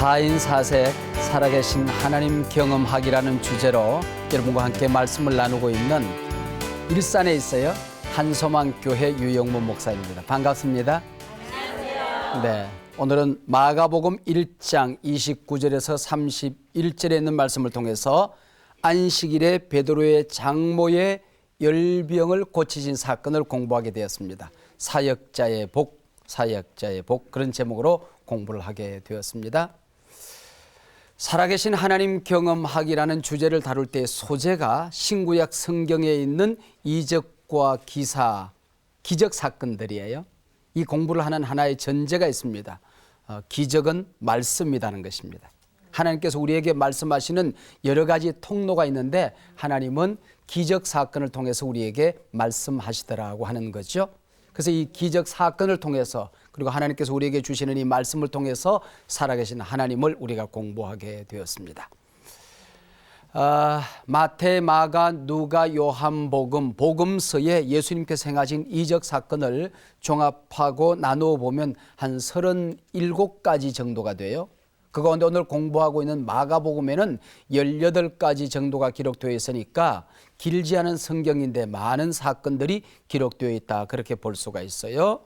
4인 4색 살아계신 하나님 경험하기라는 주제로 여러분과 함께 말씀을 나누고 있는 일산에 있어요 한소망교회 유영무 목사입니다. 반갑습니다. 안녕하세요. 네, 오늘은 마가복음 1장 29절에서 31절에 있는 말씀을 통해서 안식일에 베드로의 장모의 열병을 고치신 사건을 공부하게 되었습니다. 사역자의 복, 사역자의 복, 그런 제목으로 공부를 하게 되었습니다. 살아계신 하나님 경험하기라는 주제를 다룰 때 소재가 신구약 성경에 있는 이적과 기사, 기적 사건들이에요. 이 공부를 하는 하나의 전제가 있습니다. 기적은 말씀이라는 것입니다. 하나님께서 우리에게 말씀하시는 여러 가지 통로가 있는데 하나님은 기적 사건을 통해서 우리에게 말씀하시더라고 하는 거죠. 그래서 이 기적 사건을 통해서 그리고 하나님께서 우리에게 주시는 이 말씀을 통해서 살아계신 하나님을 우리가 공부하게 되었습니다. 마태, 마가, 누가, 요한복음, 복음서에 예수님께서 행하신 이적 사건을 종합하고 나누어 보면 한 37가지 정도가 돼요. 그 가운데 오늘 공부하고 있는 마가복음에는 18가지 정도가 기록되어 있으니까 길지 않은 성경인데 많은 사건들이 기록되어 있다, 그렇게 볼 수가 있어요.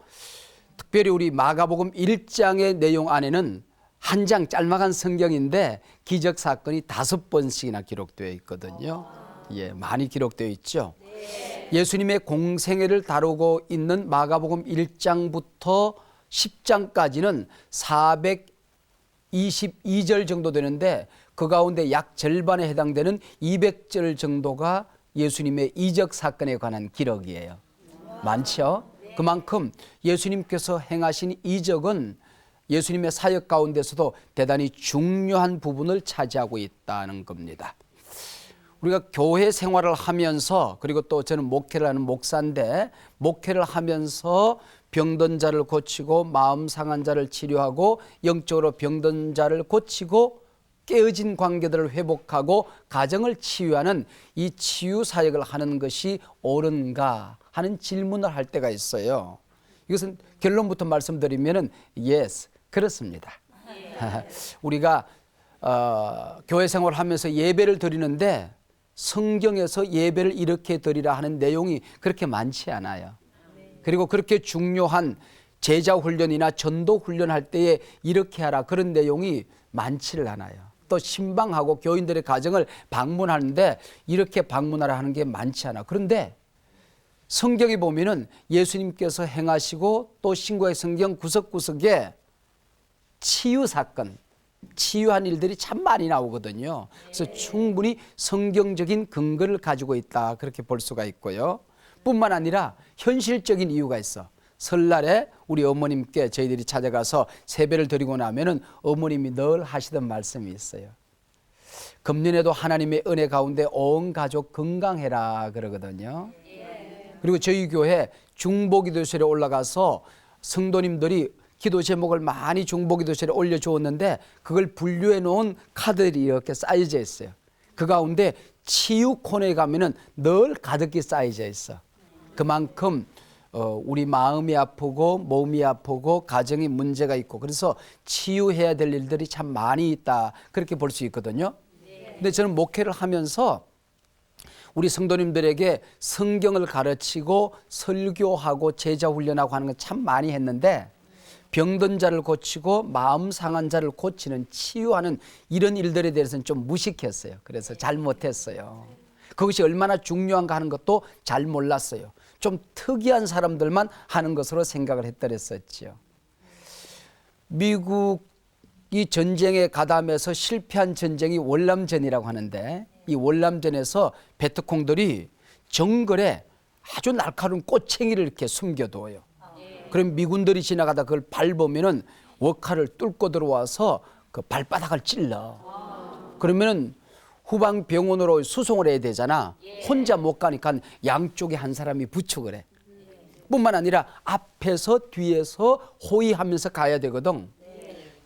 특별히 우리 마가복음 1장의 내용 안에는 한 장 짤막한 성경인데 기적 사건이 5번씩이나 기록되어 있거든요. 예, 많이 기록되어 있죠. 예수님의 공생애를 다루고 있는 마가복음 1장부터 10장까지는 422절 정도 되는데 그 가운데 약 절반에 해당되는 200절 정도가 예수님의 이적 사건에 관한 기록이에요. 많죠? 그만큼 예수님께서 행하신 이적은 예수님의 사역 가운데서도 대단히 중요한 부분을 차지하고 있다는 겁니다. 우리가 교회 생활을 하면서 그리고 또 저는 목회를 하는 목사인데 목회를 하면서 병든 자를 고치고 마음 상한 자를 치료하고 영적으로 병든 자를 고치고 깨어진 관계들을 회복하고 가정을 치유하는 이 치유 사역을 하는 것이 옳은가 하는 질문을 할 때가 있어요. 이것은 결론부터 말씀드리면은 yes, 그렇습니다. 우리가 교회 생활을 하면서 예배를 드리는데 성경에서 예배를 이렇게 드리라 하는 내용이 그렇게 많지 않아요. 그리고 그렇게 중요한 제자 훈련이나 전도 훈련할 때에 이렇게 하라 그런 내용이 많지를 않아요. 또 신방하고 교인들의 가정을 방문하는데 이렇게 방문하라 하는 게 많지 않아. 그런데 성경에 보면은 예수님께서 행하시고 또 신구약 성경 구석구석에 치유 사건, 치유한 일들이 참 많이 나오거든요. 그래서 충분히 성경적인 근거를 가지고 있다, 그렇게 볼 수가 있고요. 뿐만 아니라 현실적인 이유가 있어. 설날에 우리 어머님께 저희들이 찾아가서 세배를 드리고 나면은 어머님이 늘 하시던 말씀이 있어요. 금년에도 하나님의 은혜 가운데 온 가족 건강해라 그러거든요. 그리고 저희 교회 중보기도실에 올라가서 성도님들이 기도 제목을 많이 중보기도실에 올려주었는데 그걸 분류해 놓은 카드들이 이렇게 쌓여져 있어요. 그 가운데 치유 코너에 가면은 늘 가득히 쌓여져 있어. 그만큼 우리 마음이 아프고 몸이 아프고 가정에 문제가 있고 그래서 치유해야 될 일들이 참 많이 있다, 그렇게 볼 수 있거든요. 근데 저는 목회를 하면서 우리 성도님들에게 성경을 가르치고 설교하고 제자 훈련하고 하는 건 참 많이 했는데 병든 자를 고치고 마음 상한 자를 고치는 치유하는 이런 일들에 대해서는 좀 무식했어요. 그래서 잘못했어요. 그것이 얼마나 중요한가 하는 것도 잘 몰랐어요. 좀 특이한 사람들만 하는 것으로 생각을 했더랬었죠. 미국이 전쟁에 가담해서 실패한 전쟁이 월남전이라고 하는데 이 월남전에서 베트콩들이 정글에 아주 날카로운 꼬챙이를 이렇게 숨겨둬요. 그럼 미군들이 지나가다 그걸 밟으면은 워카를 뚫고 들어와서 그 발바닥을 찔러. 그러면은 후방 병원으로 수송을 해야 되잖아. 혼자 못 가니까 양쪽에 한 사람이 부축을 해. 뿐만 아니라 앞에서 뒤에서 호위하면서 가야 되거든.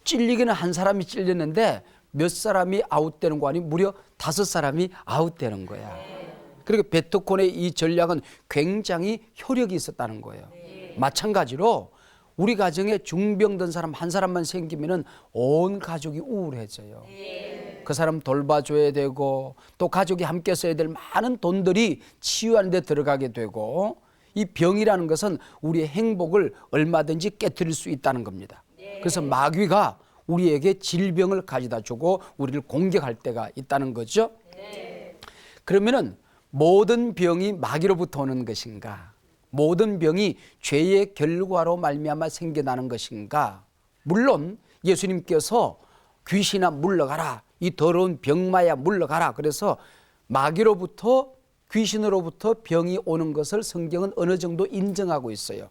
찔리기는 한 사람이 찔렸는데 몇 사람이 아웃되는 거 아니 무려 5사람이 아웃되는 거야. 그리고 베트콩의 이 전략은 굉장히 효력이 있었다는 거예요. 마찬가지로 우리 가정에 중병든 사람 한 사람만 생기면은 온 가족이 우울해져요. 그 사람 돌봐줘야 되고 또 가족이 함께 써야 될 많은 돈들이 치유하는 데 들어가게 되고, 이 병이라는 것은 우리의 행복을 얼마든지 깨뜨릴 수 있다는 겁니다. 그래서 마귀가 우리에게 질병을 가져다 주고 우리를 공격할 때가 있다는 거죠. 그러면은 모든 병이 마귀로부터 오는 것인가? 모든 병이 죄의 결과로 말미암아 생겨나는 것인가? 물론 예수님께서 귀신아 물러가라, 이 더러운 병마야 물러가라, 그래서 마귀로부터, 귀신으로부터 병이 오는 것을 성경은 어느 정도 인정하고 있어요.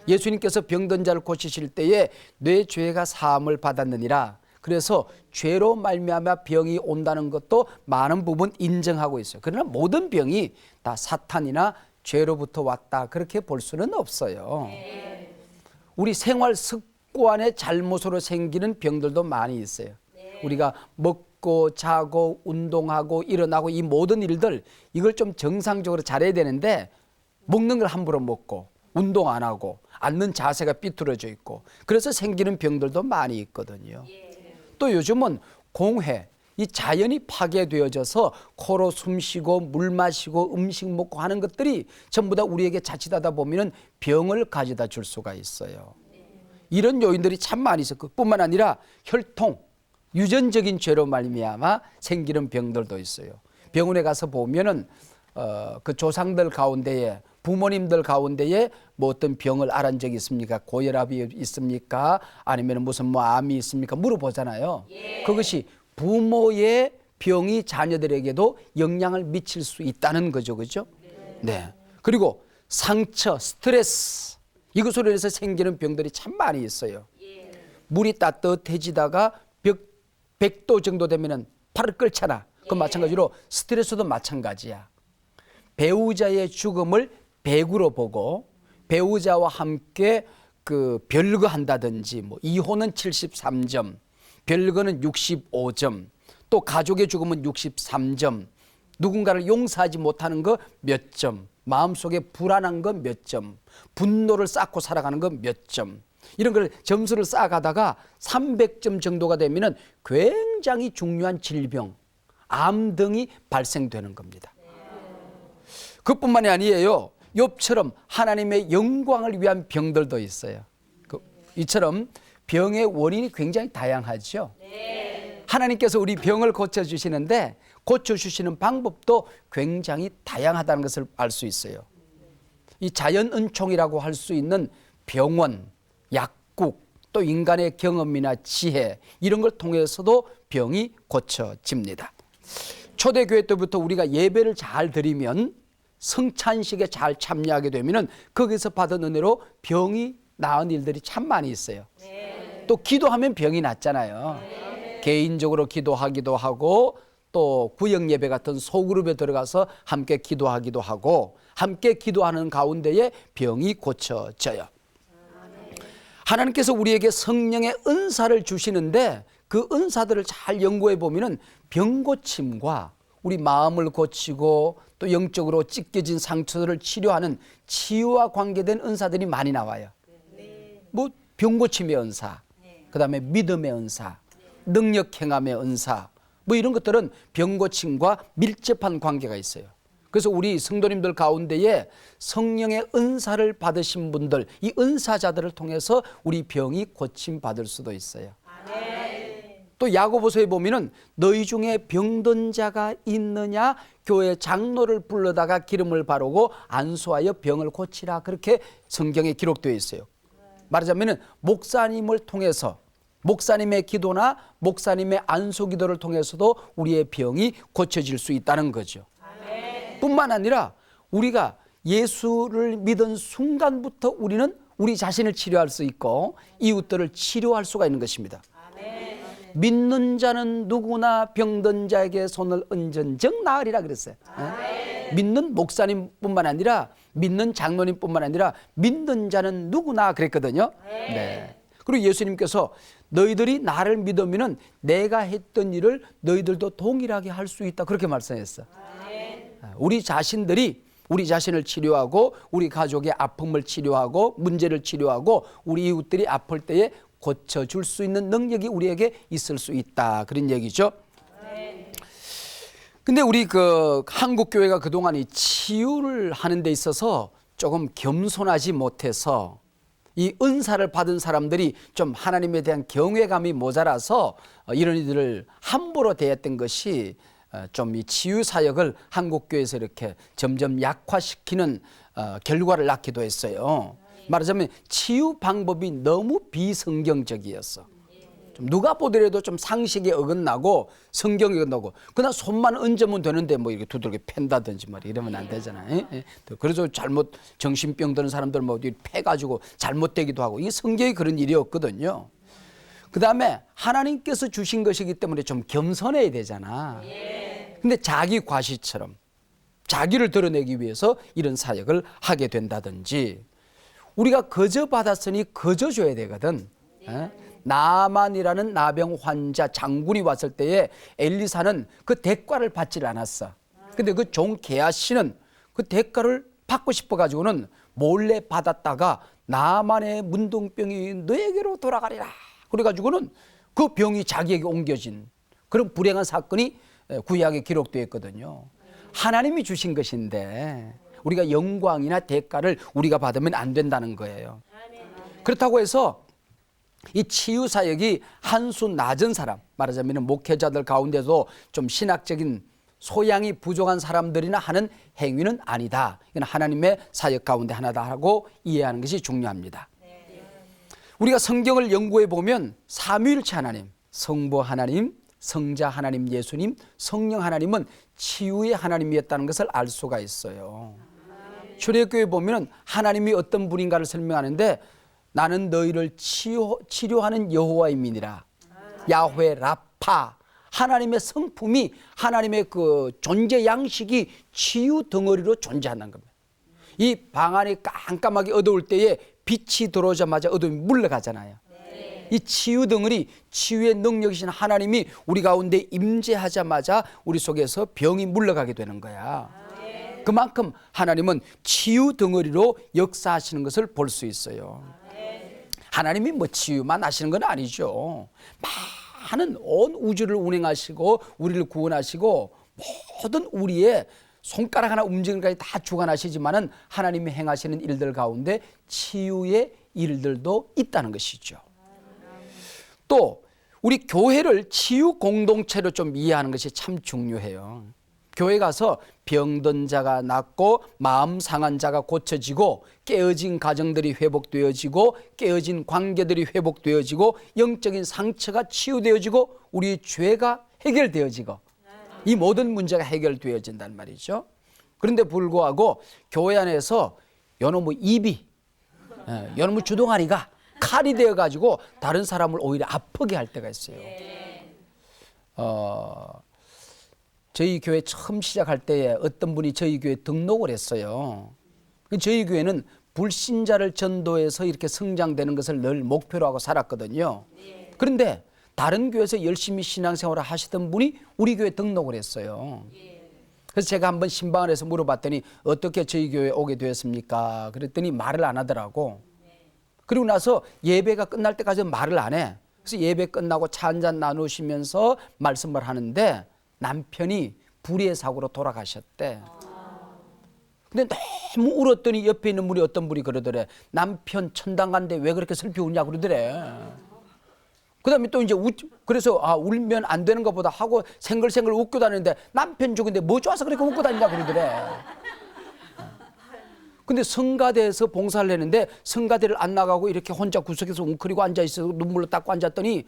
예수님께서 병든 자를 고치실 때에 내 죄가 사함을 받았느니라, 그래서 죄로 말미암아 병이 온다는 것도 많은 부분 인정하고 있어요. 그러나 모든 병이 다 사탄이나 죄로부터 왔다, 그렇게 볼 수는 없어요. 우리 생활 습관의 잘못으로 생기는 병들도 많이 있어요. 우리가 먹고 자고 운동하고 일어나고 이 모든 일들, 이걸 좀 정상적으로 잘해야 되는데 먹는 걸 함부로 먹고 운동 안 하고 앉는 자세가 삐뚤어져 있고, 그래서 생기는 병들도 많이 있거든요. 또 요즘은 공해, 이 자연이 파괴되어져서 코로 숨 쉬고 물 마시고 음식 먹고 하는 것들이 전부 다 우리에게 자칫하다 보면 병을 가져다 줄 수가 있어요. 이런 요인들이 참 많이 있어요. 그뿐만 아니라 혈통, 유전적인 죄로 말미암아 생기는 병들도 있어요. 병원에 가서 보면은 그 조상들 가운데에, 부모님들 가운데에 뭐 어떤 병을 앓은 적이 있습니까? 고혈압이 있습니까? 아니면 무슨 뭐 암이 있습니까? 물어보잖아요. 그것이 부모의 병이 자녀들에게도 영향을 미칠 수 있다는 거죠. 그죠? 네. 그리고 상처, 스트레스, 이것으로 인해서 생기는 병들이 참 많이 있어요. 물이 따뜻해지다가 100도 정도 되면은 팔을 끓잖아. 그 마찬가지로 스트레스도 마찬가지야. 배우자의 죽음을 배구로 보고 배우자와 함께 그 별거한다든지, 뭐 이혼은 73점, 별거는 65점, 또 가족의 죽음은 63점, 누군가를 용서하지 못하는 거 몇 점, 마음속에 불안한 거 몇 점, 분노를 쌓고 살아가는 거 몇 점, 이런 걸 점수를 쌓아가다가 300점 정도가 되면은 굉장히 중요한 질병, 암 등이 발생되는 겁니다. 그뿐만이 아니에요. 욥처럼 하나님의 영광을 위한 병들도 있어요. 이처럼 병의 원인이 굉장히 다양하죠. 하나님께서 우리 병을 고쳐주시는데 고쳐주시는 방법도 굉장히 다양하다는 것을 알 수 있어요. 이 자연은총이라고 할 수 있는 병원, 약국, 또 인간의 경험이나 지혜, 이런 걸 통해서도 병이 고쳐집니다. 초대교회 때부터 우리가 예배를 잘 드리면, 성찬식에 잘 참여하게 되면 거기서 받은 은혜로 병이 나은 일들이 참 많이 있어요. 또 기도하면 병이 낫잖아요. 개인적으로 기도하기도 하고 또 구역 예배 같은 소그룹에 들어가서 함께 기도하기도 하고, 함께 기도하는 가운데에 병이 고쳐져요. 하나님께서 우리에게 성령의 은사를 주시는데 그 은사들을 잘 연구해 보면은 병 고침과 우리 마음을 고치고 또 영적으로 찢겨진 상처들을 치료하는 치유와 관계된 은사들이 많이 나와요. 뭐 병 고침의 은사, 그다음에 믿음의 은사, 능력 행함의 은사, 뭐 이런 것들은 병 고침과 밀접한 관계가 있어요. 그래서 우리 성도님들 가운데에 성령의 은사를 받으신 분들, 이 은사자들을 통해서 우리 병이 고침 받을 수도 있어요. 또 야고보서에 보면은 너희 중에 병든 자가 있느냐, 교회 장로를 불러다가 기름을 바르고 안수하여 병을 고치라, 그렇게 성경에 기록되어 있어요. 말하자면은 목사님을 통해서, 목사님의 기도나 목사님의 안수 기도를 통해서도 우리의 병이 고쳐질 수 있다는 거죠. 뿐만 아니라 우리가 예수를 믿은 순간부터 우리는 우리 자신을 치료할 수 있고 이웃들을 치료할 수가 있는 것입니다. 믿는 자는 누구나 병든 자에게 손을 얹은즉 나으리라 그랬어요. 믿는 목사님뿐만 아니라, 믿는 장로님뿐만 아니라 믿는 자는 누구나 그랬거든요. 네. 그리고 예수님께서 너희들이 나를 믿으면 내가 했던 일을 너희들도 동일하게 할 수 있다, 그렇게 말씀했어요. 우리 자신들이 우리 자신을 치료하고 우리 가족의 아픔을 치료하고 문제를 치료하고 우리 이웃들이 아플 때에 고쳐줄 수 있는 능력이 우리에게 있을 수 있다. 그런 얘기죠. 근데 우리 한국 교회가 그동안 이 치유를 하는 데 있어서 조금 겸손하지 못해서 이 은사를 받은 사람들이 좀 하나님에 대한 경외감이 모자라서 이런 이들을 함부로 대했던 것이 좀 이 치유 사역을 한국 교회에서 이렇게 점점 약화시키는 결과를 낳기도 했어요. 말하자면 치유 방법이 너무 비성경적이었어. 좀 누가 보더라도 좀 상식에 어긋나고 성경에 어긋나고 그냥 손만 얹으면 되는데 뭐 이렇게 두들겨 팬다든지 말이야 이러면 안 되잖아요. 그래서 잘못 정신병 드는 사람들 뭐 패가지고 잘못되기도 하고 이게 성경이 그런 일이 없거든요. 그 다음에 하나님께서 주신 것이기 때문에 좀 겸손해야 되잖아. 근데 자기 과시처럼 자기를 드러내기 위해서 이런 사역을 하게 된다든지 우리가 거저 받았으니 거저 줘야 되거든. 나만이라는 나병 환자 장군이 왔을 때에 엘리사는 그 대가를 받질 않았어. 근데 그 종 게하시는 그 대가를 받고 싶어 가지고는 몰래 받았다가 나만의 문둥병이 너에게로 돌아가리라. 그래 가지고는 그 병이 자기에게 옮겨진 그런 불행한 사건이 구약에 기록되어 있거든요. 하나님이 주신 것인데 우리가 영광이나 대가를 우리가 받으면 안 된다는 거예요. 그렇다고 해서 이 치유 사역이 한수 낮은 사람, 말하자면 목회자들 가운데도 좀 신학적인 소양이 부족한 사람들이나 하는 행위는 아니다. 이건 하나님의 사역 가운데 하나다 하고 이해하는 것이 중요합니다. 우리가 성경을 연구해 보면 삼위일체 하나님, 성부 하나님, 성자 하나님, 예수님, 성령 하나님은 치유의 하나님이었다는 것을 알 수가 있어요. 출애굽기에 보면 하나님이 어떤 분인가를 설명하는데 나는 너희를 치료하는 여호와임이니라. 야훼 라파. 하나님의 성품이 하나님의 그 존재 양식이 치유 덩어리로 존재한다는 겁니다. 이 방 안이 깜깜하게 어두울 때에 빛이 들어오자마자 어둠이 물러가잖아요. 이 치유 덩어리, 치유의 능력이신 하나님이 우리 가운데 임재하자마자 우리 속에서 병이 물러가게 되는 거야. 그만큼 하나님은 치유 덩어리로 역사하시는 것을 볼 수 있어요. 하나님이 뭐 치유만 하시는 건 아니죠. 많은 온 우주를 운행하시고 우리를 구원하시고 모든 우리의 손가락 하나 움직이는 것까지 다 주관하시지만은 하나님이 행하시는 일들 가운데 치유의 일들도 있다는 것이죠. 또 우리 교회를 치유 공동체로 좀 이해하는 것이 참 중요해요. 교회 가서 병든 자가 낫고 마음 상한 자가 고쳐지고 깨어진 가정들이 회복되어지고 깨어진 관계들이 회복되어지고 영적인 상처가 치유되어지고 우리의 죄가 해결되어지고 이 모든 문제가 해결되어진단 말이죠. 그런데 불구하고 교회 안에서 요놈의 입이 요놈의 주둥아리가 칼이 되어가지고 다른 사람을 오히려 아프게 할 때가 있어요. 저희 교회 처음 시작할 때에 어떤 분이 저희 교회에 등록을 했어요. 저희 교회는 불신자를 전도해서 이렇게 성장되는 것을 늘 목표로 하고 살았거든요. 그런데 다른 교회에서 열심히 신앙생활을 하시던 분이 우리 교회에 등록을 했어요. 그래서 제가 한번 신방을 해서 물어봤더니 어떻게 저희 교회에 오게 되었습니까? 그랬더니 말을 안 하더라고. 그리고 나서 예배가 끝날 때까지 말을 안 해. 그래서 예배 끝나고 차 한잔 나누시면서 말씀을 하는데 남편이 불의의 사고로 돌아가셨대. 근데 너무 울었더니 옆에 있는 분이 어떤 분이 그러더래. 남편 천당 간데 왜 그렇게 슬피 우냐 그러더래. 그 다음에 또 이제 그래서 울면 안 되는 것보다 하고 생글생글 웃고 다니는데 남편 죽은데 뭐 좋아서 그렇게 웃고 다니냐 그러더래. 근데 성가대에서 봉사를 했는데 성가대를 안 나가고 이렇게 혼자 구석에서 웅크리고 앉아있어서 눈물로 닦고 앉았더니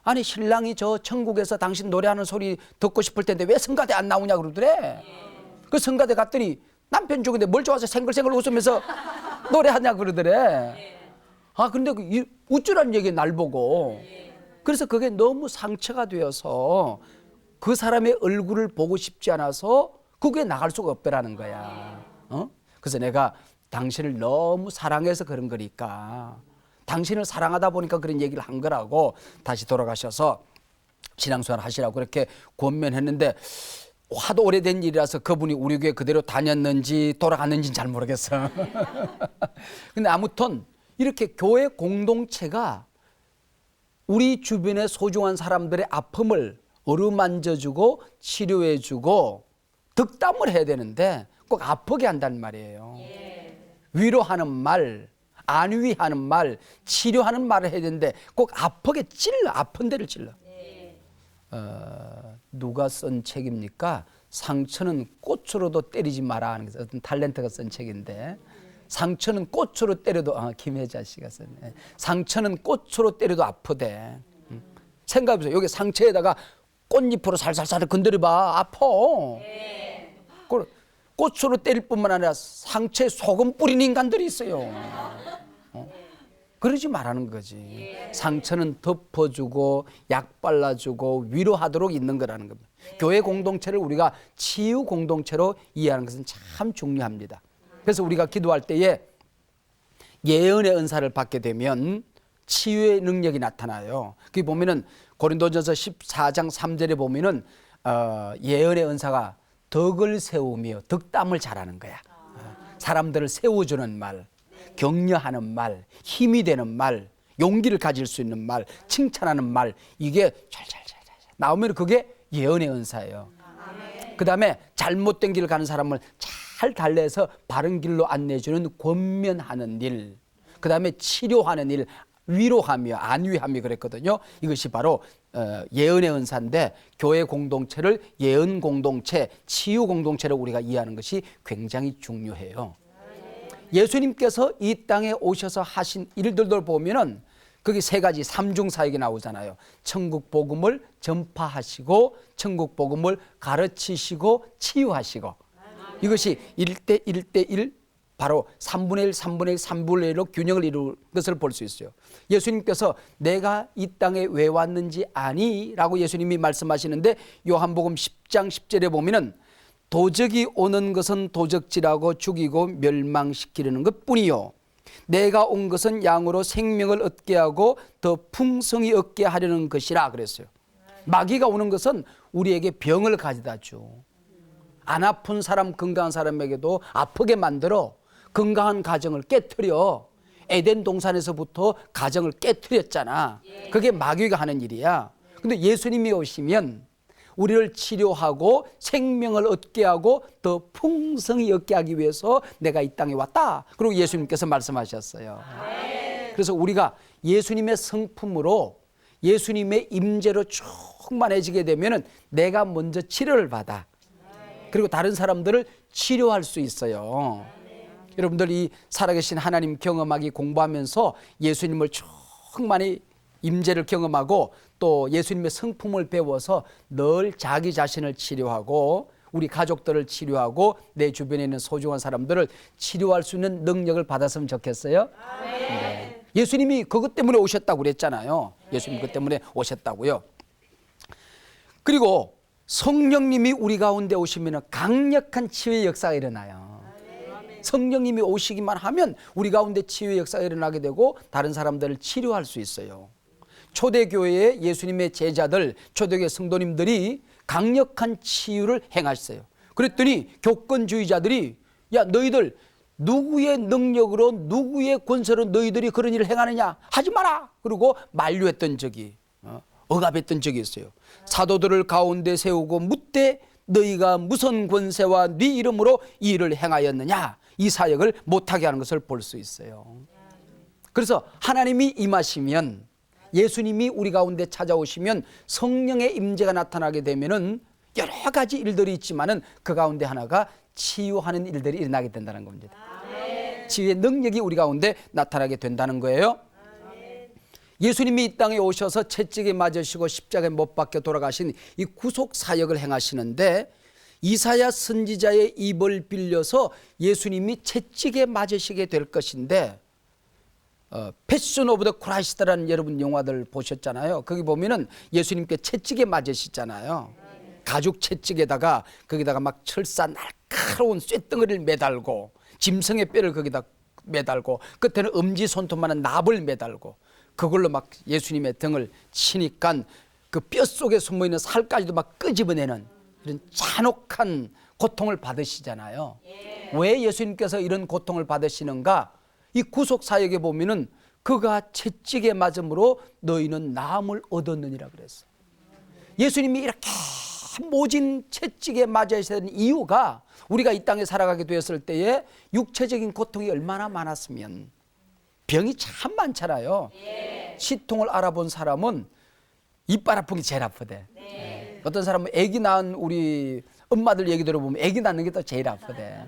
아니 신랑이 저 천국에서 당신 노래하는 소리 듣고 싶을 텐데 왜 성가대 안 나오냐 그러더래. 그 성가대 갔더니 남편 죽은데 뭘 좋아서 생글생글 웃으면서 노래하냐 그러더래. 근데 웃주라는 얘기 날 보고 그래서 그게 너무 상처가 되어서 그 사람의 얼굴을 보고 싶지 않아서 그게 나갈 수가 없더라는 거야. 그래서 내가 당신을 너무 사랑해서 그런 거니까 당신을 사랑하다 보니까 그런 얘기를 한 거라고 다시 돌아가셔서 신앙생활 하시라고 그렇게 권면했는데 하도 오래된 일이라서 그분이 우리 교회 그대로 다녔는지 돌아갔는지는 잘 모르겠어. 근데 아무튼 이렇게 교회 공동체가 우리 주변의 소중한 사람들의 아픔을 어루만져주고 치료해주고 덕담을 해야 되는데 꼭 아프게 한다는 말이에요. 위로하는 말, 안위하는 말, 치료하는 말을 해야 되는데 꼭 아프게 찔러, 아픈 데를 찔러. 누가 쓴 책입니까? 상처는 꽃으로도 때리지 마라 하는 게 어떤 탤런트가 쓴 책인데, 상처는 꽃으로 때려도, 김혜자 씨가 썼네. 상처는 꽃으로 때려도 아프대. 생각해보세요. 여기 상처에다가 꽃잎으로 살살살 건드려봐. 아파. 꽃으로 때릴 뿐만 아니라 상처에 소금 뿌린 인간들이 있어요. 그러지 말라는 거지. 상처는 덮어주고 약 발라주고 위로하도록 있는 거라는 겁니다. 교회 공동체를 우리가 치유 공동체로 이해하는 것은 참 중요합니다. 그래서 우리가 기도할 때에 예언의 은사를 받게 되면 치유의 능력이 나타나요. 거기 보면은 고린도전서 14장 3절에 보면은 예언의 은사가 덕을 세우며 덕담을 잘하는 거야. 사람들을 세워주는 말, 격려하는 말, 힘이 되는 말, 용기를 가질 수 있는 말, 칭찬하는 말, 이게 잘잘잘 나오면 그게 예언의 은사예요. 그 다음에 잘못된 길을 가는 사람을 잘 달래서 바른 길로 안내해주는 권면하는 일, 그 다음에 치료하는 일, 위로하며 안위하며 그랬거든요. 이것이 바로 예언의 은사인데, 교회 공동체를 예언 공동체, 치유 공동체로 우리가 이해하는 것이 굉장히 중요해요. 예수님께서 이 땅에 오셔서 하신 일들도 보면은 거기 세 가지 삼중사역이 나오잖아요. 천국 복음을 전파하시고, 천국 복음을 가르치시고, 치유하시고. 이것이 1대 1대 1, 바로 3분의 1, 3분의 1, 3분의 1로 균형을 이루는 것을 볼 수 있어요. 예수님께서 내가 이 땅에 왜 왔는지 아니? 라고 예수님이 말씀하시는데, 요한복음 10장 10절에 보면은 도적이 오는 것은 도적질하고 죽이고 멸망시키려는 것뿐이요, 내가 온 것은 양으로 생명을 얻게 하고 더 풍성히 얻게 하려는 것이라 그랬어요. 마귀가 오는 것은 우리에게 병을 가져다 줘. 안 아픈 사람, 건강한 사람에게도 아프게 만들어 건강한 가정을 깨트려. 에덴 동산에서부터 가정을 깨트렸잖아. 그게 마귀가 하는 일이야. 근데 예수님이 오시면 우리를 치료하고 생명을 얻게 하고 더 풍성히 얻게 하기 위해서 내가 이 땅에 왔다. 그리고 예수님께서 말씀하셨어요. 그래서 우리가 예수님의 성품으로, 예수님의 임재로 충만해지게 되면 내가 먼저 치료를 받아. 그리고 다른 사람들을 치료할 수 있어요. 여러분들 이 살아계신 하나님 경험하기 공부하면서 예수님을 충만히 임재를 경험하고 또 예수님의 성품을 배워서 늘 자기 자신을 치료하고 우리 가족들을 치료하고 내 주변에 있는 소중한 사람들을 치료할 수 있는 능력을 받았으면 좋겠어요. 네. 예수님이 그것 때문에 오셨다고 그랬잖아요. 예수님 그것 때문에 오셨다고요. 그리고 성령님이 우리 가운데 오시면 강력한 치유의 역사가 일어나요. 성령님이 오시기만 하면 우리 가운데 치유의 역사가 일어나게 되고 다른 사람들을 치료할 수 있어요. 초대교회의 예수님의 제자들, 초대교회 성도님들이 강력한 치유를 행하셨어요. 그랬더니 교권주의자들이 야, 너희들 누구의 능력으로, 누구의 권세로 너희들이 그런 일을 행하느냐, 하지 마라. 그리고 만류했던 적이, 억압했던 적이 있어요. 사도들을 가운데 세우고 묻되 너희가 무슨 권세와 네 이름으로 이 일을 행하였느냐, 이 사역을 못하게 하는 것을 볼 수 있어요. 그래서 하나님이 임하시면, 예수님이 우리 가운데 찾아오시면 성령의 임재가 나타나게 되면은 여러 가지 일들이 있지만은 그 가운데 하나가 치유하는 일들이 일어나게 된다는 겁니다. 치유의 능력이 우리 가운데 나타나게 된다는 거예요. 예수님이 이 땅에 오셔서 채찍에 맞으시고 십자가에 못 박혀 돌아가신 이 구속 사역을 행하시는데, 이사야 선지자의 입을 빌려서 예수님이 채찍에 맞으시게 될 것인데, 패션 오브 더 크라이스트라는 여러분 영화들 보셨잖아요. 거기 보면은 예수님께 채찍에 맞으시잖아요. 가죽 채찍에다가 거기다가 막 철사 날카로운 쇳덩어리를 매달고 짐승의 뼈를 거기다 매달고 끝에는 엄지 손톱만한 납을 매달고 그걸로 막 예수님의 등을 치니까 그 뼈 속에 숨어있는 살까지도 막 끄집어내는 이런 잔혹한 고통을 받으시잖아요. 왜 예수님께서 이런 고통을 받으시는가? 이 구속사역에 보면은 그가 채찍에 맞음으로 너희는 나음을 얻었느니라 그랬어. 예수님이 이렇게 모진 채찍에 맞아야 되는 이유가 우리가 이 땅에 살아가게 되었을 때에 육체적인 고통이 얼마나 많았으면, 병이 참 많잖아요. 시통을 알아본 사람은 이빨 아픈 게 제일 아프대. 어떤 사람은 아기 낳은 우리 엄마들 얘기 들어보면 아기 낳는 게 또 제일 아프대.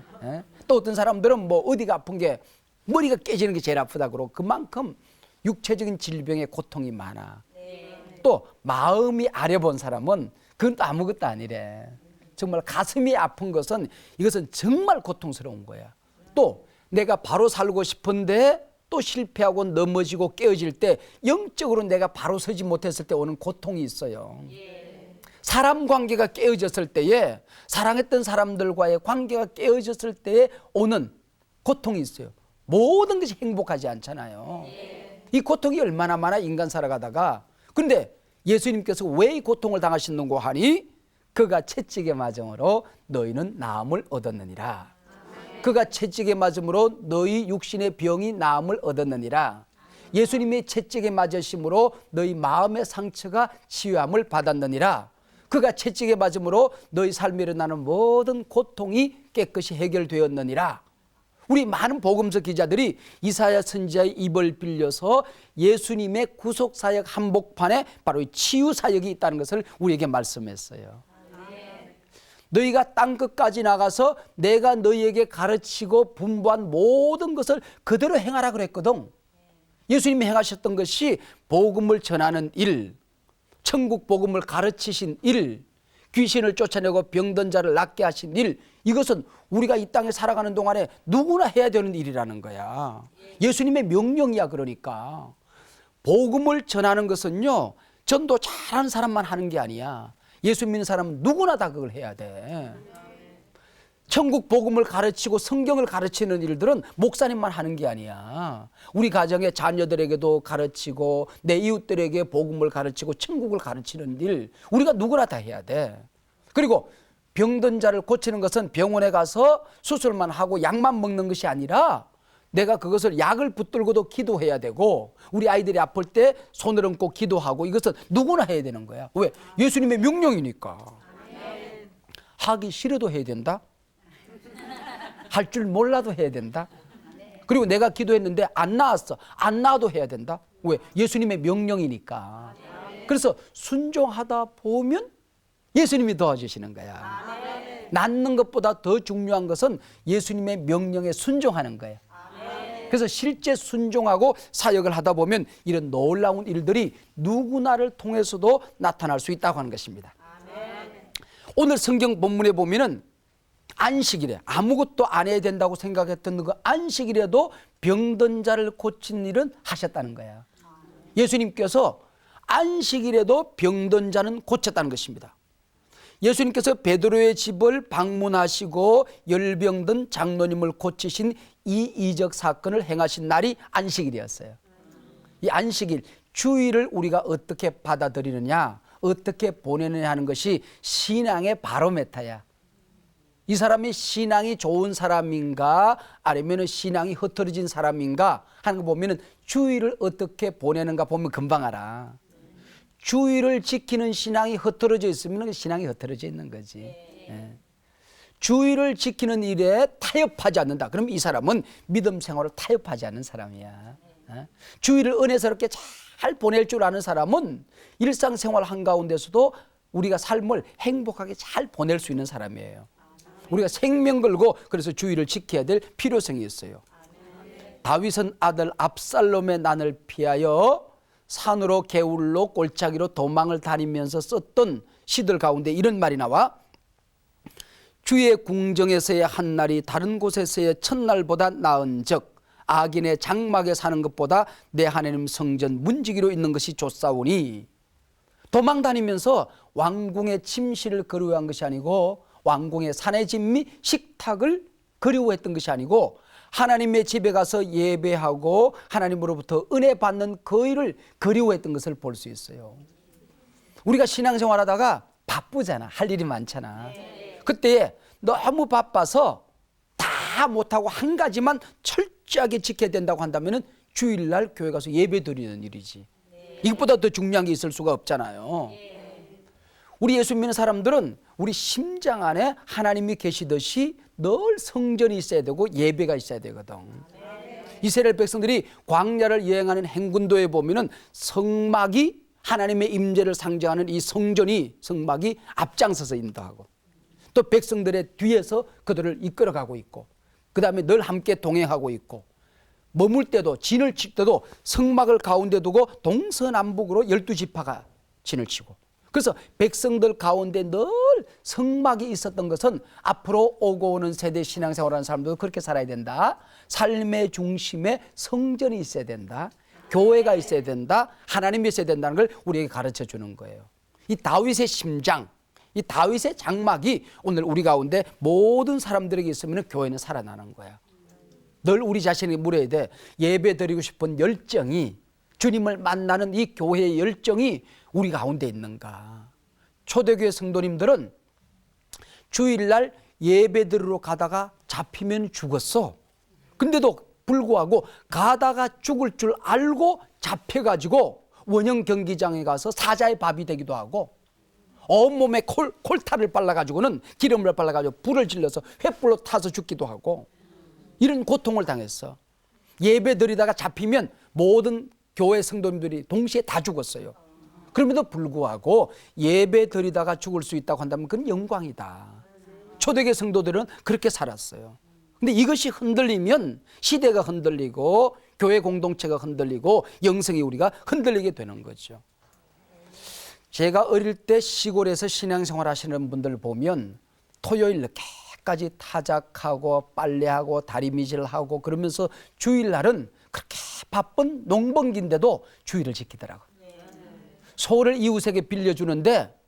또 어떤 사람들은 뭐 어디가 아픈 게 머리가 깨지는 게 제일 아프다 그러고, 그만큼 육체적인 질병의 고통이 많아. 또 마음이 아려본 사람은 그건 또 아무것도 아니래. 정말 가슴이 아픈 것은, 이것은 정말 고통스러운 거야. 또 내가 바로 살고 싶은데 또 실패하고 넘어지고 깨어질 때, 영적으로 내가 바로 서지 못했을 때 오는 고통이 있어요. 사람 관계가 깨어졌을 때에, 사랑했던 사람들과의 관계가 깨어졌을 때에 오는 고통이 있어요. 모든 것이 행복하지 않잖아요. 이 고통이 얼마나 많아, 인간 살아가다가. 그런데 예수님께서 왜 이 고통을 당하셨는고 하니, 그가 채찍에 맞음으로 너희는 나음을 얻었느니라. 그가 채찍에 맞음으로 너희 육신의 병이 나음을 얻었느니라. 예수님의 채찍에 맞으심으로 너희 마음의 상처가 치유함을 받았느니라. 그가 채찍에 맞음으로 너희 삶에 일어나는 모든 고통이 깨끗이 해결되었느니라. 우리 많은 복음서 기자들이 이사야 선지자의 입을 빌려서 예수님의 구속사역 한복판에 바로 치유사역이 있다는 것을 우리에게 말씀했어요. 너희가 땅끝까지 나가서 내가 너희에게 가르치고 분부한 모든 것을 그대로 행하라 그랬거든. 예수님이 행하셨던 것이 복음을 전하는 일, 천국 복음을 가르치신 일, 귀신을 쫓아내고 병든 자를 낫게 하신 일, 이것은 우리가 이 땅에 살아가는 동안에 누구나 해야 되는 일이라는 거야. 예수님의 명령이야. 그러니까 복음을 전하는 것은요, 전도 잘하는 사람만 하는 게 아니야. 예수 믿는 사람은 누구나 다 그걸 해야 돼. 천국 복음을 가르치고 성경을 가르치는 일들은 목사님만 하는 게 아니야. 우리 가정의 자녀들에게도 가르치고 내 이웃들에게 복음을 가르치고 천국을 가르치는 일, 우리가 누구나 다 해야 돼. 그리고 병든 자를 고치는 것은 병원에 가서 수술만 하고 약만 먹는 것이 아니라, 내가 그것을 약을 붙들고도 기도해야 되고, 우리 아이들이 아플 때 손을 얹고 기도하고, 이것은 누구나 해야 되는 거야. 왜? 예수님의 명령이니까. 하기 싫어도 해야 된다. 할 줄 몰라도 해야 된다. 그리고 내가 기도했는데 안 나았어. 안 나아도 해야 된다. 왜? 예수님의 명령이니까. 그래서 순종하다 보면 예수님이 도와주시는 거야. 낫는 것보다 더 중요한 것은 예수님의 명령에 순종하는 거예요. 그래서 실제 순종하고 사역을 하다 보면 이런 놀라운 일들이 누구나를 통해서도 나타날 수 있다고 하는 것입니다. 오늘 성경 본문에 보면은 안식일에 아무것도 안 해야 된다고 생각했던 그 안식일에도 병든 자를 고친 일은 하셨다는 거야. 예수님께서 안식일에도 병든 자는 고쳤다는 것입니다. 예수님께서 베드로의 집을 방문하시고 열병든 장로님을 고치신 이 이적 사건을 행하신 날이 안식일이었어요. 이 안식일, 주일을 우리가 어떻게 받아들이느냐, 어떻게 보내느냐 하는 것이 신앙의 바로메타야. 이 사람이 신앙이 좋은 사람인가, 아니면 신앙이 흐트러진 사람인가 하는 거 보면 주일을 어떻게 보내는가 보면 금방 알아. 주일을 지키는 신앙이 흐트러져 있으면 신앙이 흐트러져 있는 거지. 주일을 지키는 일에 타협하지 않는다. 그럼 이 사람은 믿음 생활을 타협하지 않는 사람이야. 주일을 은혜스럽게 잘 보낼 줄 아는 사람은 일상생활 한가운데서도 우리가 삶을 행복하게 잘 보낼 수 있는 사람이에요. 우리가 생명 걸고 그래서 주일을 지켜야 될 필요성이 있어요. 다윗은 아들 압살롬의 난을 피하여 산으로 개울로 골짜기로 도망을 다니면서 썼던 시들 가운데 이런 말이 나와, 주의 궁정에서의 한 날이 다른 곳에서의 첫날보다 나은즉 악인의 장막에 사는 것보다 내 하나님 성전 문지기로 있는 것이 좋사오니. 도망 다니면서 왕궁의 침실을 그리워한 것이 아니고, 왕궁의 산의 집 및 식탁을 그리워했던 것이 아니고, 하나님의 집에 가서 예배하고 하나님으로부터 은혜 받는 그 일을 그리워했던 것을 볼 수 있어요. 우리가 신앙생활하다가 바쁘잖아. 할 일이 많잖아. 그때 너무 바빠서 다 못하고 한 가지만 철저하게 지켜야 된다고 한다면은 주일날 교회 가서 예배 드리는 일이지. 이것보다 더 중요한 게 있을 수가 없잖아요. 우리 예수 믿는 사람들은 우리 심장 안에 하나님이 계시듯이 늘 성전이 있어야 되고 예배가 있어야 되거든. 이스라엘 백성들이 광야를 여행하는 행군도에 보면은 성막이 하나님의 임재를 상징하는 이 성막이 앞장서서 인도하고 또 백성들의 뒤에서 그들을 이끌어가고 있고 그 다음에 늘 함께 동행하고 있고 머물 때도 진을 칠 때도 성막을 가운데 두고 동서남북으로 12지파가 진을 치고 그래서 백성들 가운데 늘 성막이 있었던 것은 앞으로 오고 오는 세대 신앙생활하는 사람들도 그렇게 살아야 된다. 삶의 중심에 성전이 있어야 된다. 교회가 있어야 된다. 하나님이 있어야 된다는 걸 우리에게 가르쳐 주는 거예요. 이 다윗의 심장, 이 다윗의 장막이 오늘 우리 가운데 모든 사람들에게 있으면 교회는 살아나는 거야. 늘 우리 자신에게 물어야 돼. 예배 드리고 싶은 열정이 주님을 만나는 이 교회의 열정이 우리 가운데 있는가. 초대교회 성도님들은 주일날 예배 드리러 가다가 잡히면 죽었어. 근데도 불구하고 가다가 죽을 줄 알고 잡혀가지고 원형 경기장에 가서 사자의 밥이 되기도 하고 온몸에 콜타를 발라가지고는 기름을 발라가지고 불을 질러서 횃불로 타서 죽기도 하고 이런 고통을 당했어. 예배 드리다가 잡히면 모든 교회 성도님들이 동시에 다 죽었어요. 그럼에도 불구하고 예배 드리다가 죽을 수 있다고 한다면 그건 영광이다. 초대교회 성도들은 그렇게 살았어요. 근데 이것이 흔들리면 시대가 흔들리고 교회 공동체가 흔들리고 영성이 우리가 흔들리게 되는 거죠. 제가 어릴 때 시골에서 신앙생활 하시는 분들 보면 토요일 늦게까지 타작하고 빨래하고 다리미질하고 그러면서 주일날은 그렇게 바쁜 농번기인데도 주일을 지키더라고요. 소를 이웃에게 빌려주는데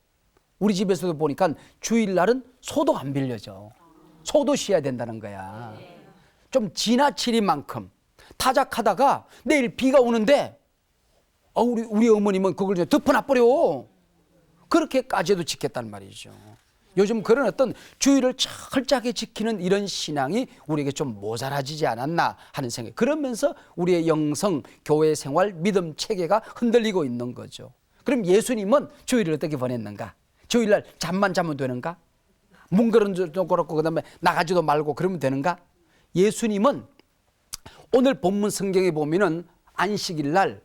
우리 집에서도 보니까 주일날은 소도 안 빌려줘. 소도 쉬어야 된다는 거야. 좀 지나치리만큼 타작하다가 내일 비가 오는데 우리 어머님은 그걸 좀 덮어놔버려. 그렇게까지도 지켰단 말이죠. 요즘 그런 어떤 주의를 철저하게 지키는 이런 신앙이 우리에게 좀 모자라지지 않았나 하는 생각. 그러면서 우리의 영성, 교회 생활, 믿음 체계가 흔들리고 있는 거죠. 그럼 예수님은 주일을 어떻게 보냈는가? 주일날 잠만 자면 되는가? 뭉그러져도 그렇고 그다음에 나가지도 말고 그러면 되는가? 예수님은 오늘 본문 성경에 보면은 안식일 날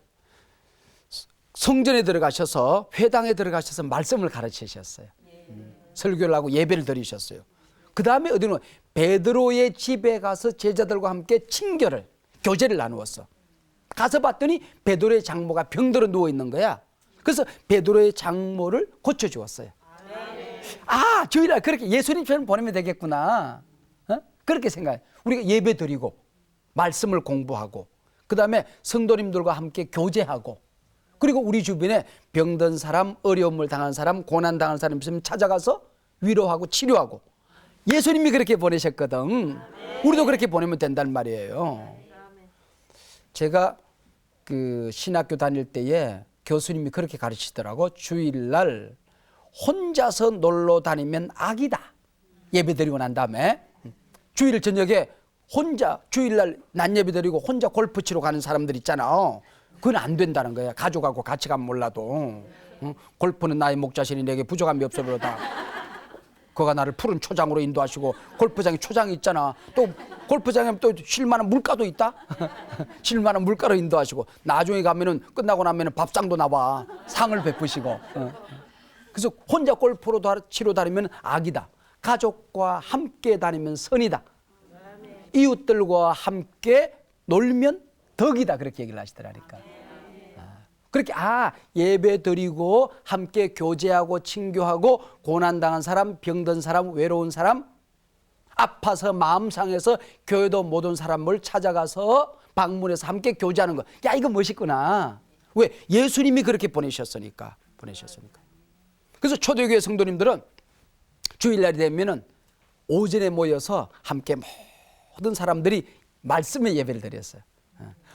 성전에 들어가셔서 회당에 들어가셔서 말씀을 가르치셨어요. 설교를 하고 예배를 드리셨어요. 그 다음에 어디는 베드로의 집에 가서 제자들과 함께 친교를 교제를 나누었어. 가서 봤더니 베드로의 장모가 병들어 누워 있는 거야. 그래서 베드로의 장모를 고쳐주었어요. 아, 주일날 그렇게 예수님처럼 보내면 되겠구나. 그렇게 생각해. 우리가 예배 드리고 말씀을 공부하고 그 다음에 성도님들과 함께 교제하고 그리고 우리 주변에 병든 사람, 어려움을 당한 사람, 고난당한 사람 있으면 찾아가서 위로하고 치료하고 예수님이 그렇게 보내셨거든. 우리도 그렇게 보내면 된다는 말이에요. 제가 그 신학교 다닐 때에 교수님이 그렇게 가르치더라고. 주일날 혼자서 놀러 다니면 악이다. 예배 드리고 난 다음에 주일 저녁에 혼자 주일날 낮 예배 드리고 혼자 골프 치러 가는 사람들 있잖아. 그건 안 된다는 거야. 가족하고 같이 가면 몰라도. 골프는 나의 목자신이 내게 부족함이 없어 보다. 그가 나를 푸른 초장으로 인도하시고 골프장에 초장이 있잖아. 또 골프장에 또 쉴만한 물가도 있다. 쉴만한 물가로 인도하시고 나중에 가면은 끝나고 나면은 밥상도 나와. 상을 베푸시고. 그래서 혼자 골프로 치러 다니면 악이다. 가족과 함께 다니면 선이다. 이웃들과 함께 놀면 덕이다. 그렇게 얘기를 하시더라니까. 그렇게 예배 드리고 함께 교제하고 친교하고 고난당한 사람, 병든 사람, 외로운 사람, 아파서 마음 상해서 교회도 못 온 사람을 찾아가서 방문해서 함께 교제하는 거. 야, 이거 멋있구나. 왜? 예수님이 그렇게 보내셨으니까. 그래서 초대교회 성도님들은 주일날이 되면은 오전에 모여서 함께 모든 사람들이 말씀의 예배를 드렸어요.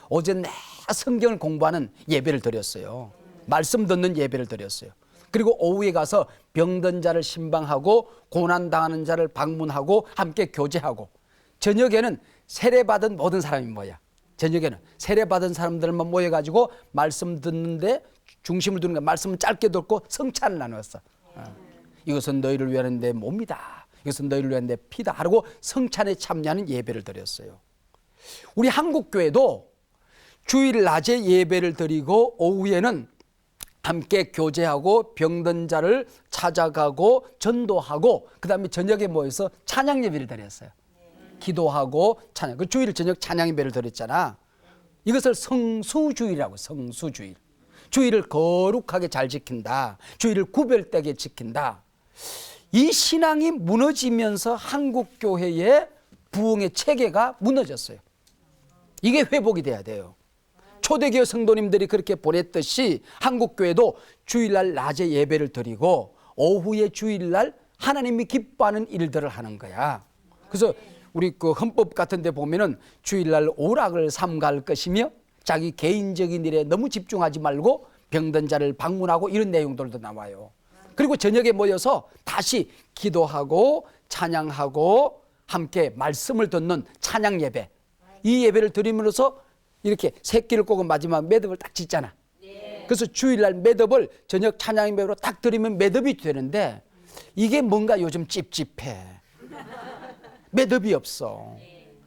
오전 성경을 공부하는 예배를 드렸어요. 말씀 듣는 예배를 드렸어요. 그리고 오후에 가서 병든 자를 신방하고 고난당하는 자를 방문하고 함께 교제하고, 저녁에는 세례받은 모든 사람이 뭐야? 저녁에는 세례받은 사람들만 모여가지고 말씀 듣는데 중심을 두는 거야. 말씀을 짧게 듣고 성찬을 나누었어. 이것은 너희를 위한 내 몸이다. 이것은 너희를 위한 내 피다. 하고 성찬에 참여하는 예배를 드렸어요. 우리 한국교회도 주일 낮에 예배를 드리고 오후에는 함께 교제하고 병든 자를 찾아가고 전도하고, 그 다음에 저녁에 모여서 찬양 예배를 드렸어요. 기도하고 찬양. 그 주일 저녁 찬양 예배를 드렸잖아. 이것을 성수주일이라고. 성수주일. 주일을 거룩하게 잘 지킨다. 주일을 구별되게 지킨다. 이 신앙이 무너지면서 한국교회의 부흥의 체계가 무너졌어요. 이게 회복이 돼야 돼요. 초대교회 성도님들이 그렇게 보냈듯이 한국교회도 주일날 낮에 예배를 드리고 오후에 주일날 하나님이 기뻐하는 일들을 하는 거야. 그래서 우리 그 헌법 같은 데 보면은 주일날 오락을 삼가할 것이며 자기 개인적인 일에 너무 집중하지 말고 병든 자를 방문하고, 이런 내용들도 나와요. 그리고 저녁에 모여서 다시 기도하고 찬양하고 함께 말씀을 듣는 찬양 예배. 이 예배를 드림으로써 이렇게 새끼를 꼬고 마지막 매듭을 딱 짓잖아. 그래서 주일날 매듭을 저녁 찬양 예배로 딱 드리면 매듭이 되는데, 이게 뭔가 요즘 찝찝해. 매듭이 없어.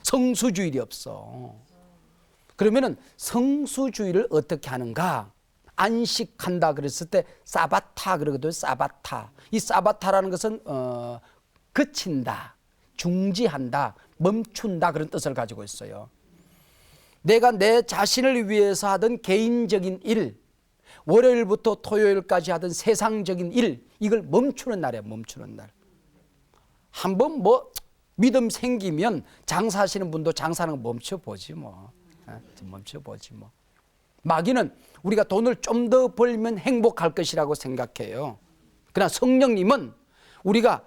성수주일이 없어. 그러면은 성수주일을 어떻게 하는가? 안식한다 그랬을 때 사바타 그러거든요. 사바타. 이 사바타라는 것은 그친다, 중지한다, 멈춘다, 그런 뜻을 가지고 있어요. 내가 내 자신을 위해서 하던 개인적인 일, 월요일부터 토요일까지 하던 세상적인 일, 이걸 멈추는 날이야. 멈추는 날. 한번 뭐 믿음 생기면 장사하시는 분도 장사하는 거 멈춰보지 뭐. 멈춰보지 뭐. 마귀는 우리가 돈을 좀 더 벌면 행복할 것이라고 생각해요. 그러나 성령님은 우리가